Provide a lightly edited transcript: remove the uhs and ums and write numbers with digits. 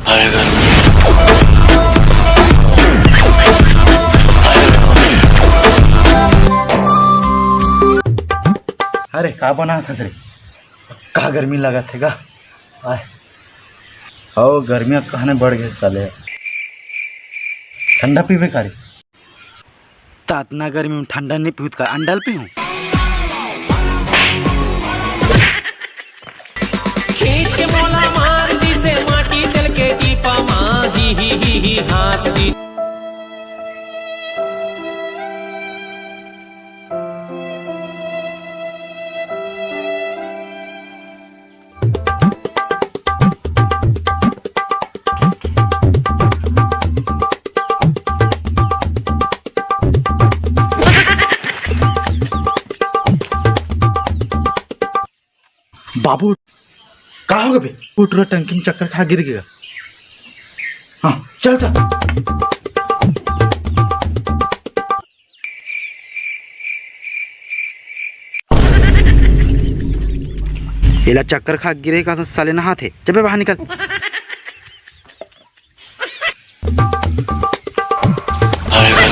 हाय गर्मी। अरे का बना था रे, का गर्मी लगा थे का आय हो गर्मियाँ कहने बढ़ गए साले। ठंडा पीबे का रे, तातना गर्मी में ठंडा नहीं पीऊत का अंडल पीऊँ। खींच के मोला मार दी से माटी तल के टीपा माँ ही हंस दी। बाबू का होगा बे, उठ रहा टंकी में चक्कर खा गिर गया। हाँ चल था। इला चक्कर खा गिरेगा तो साले नहा थे, जब बाहर निकल। हाय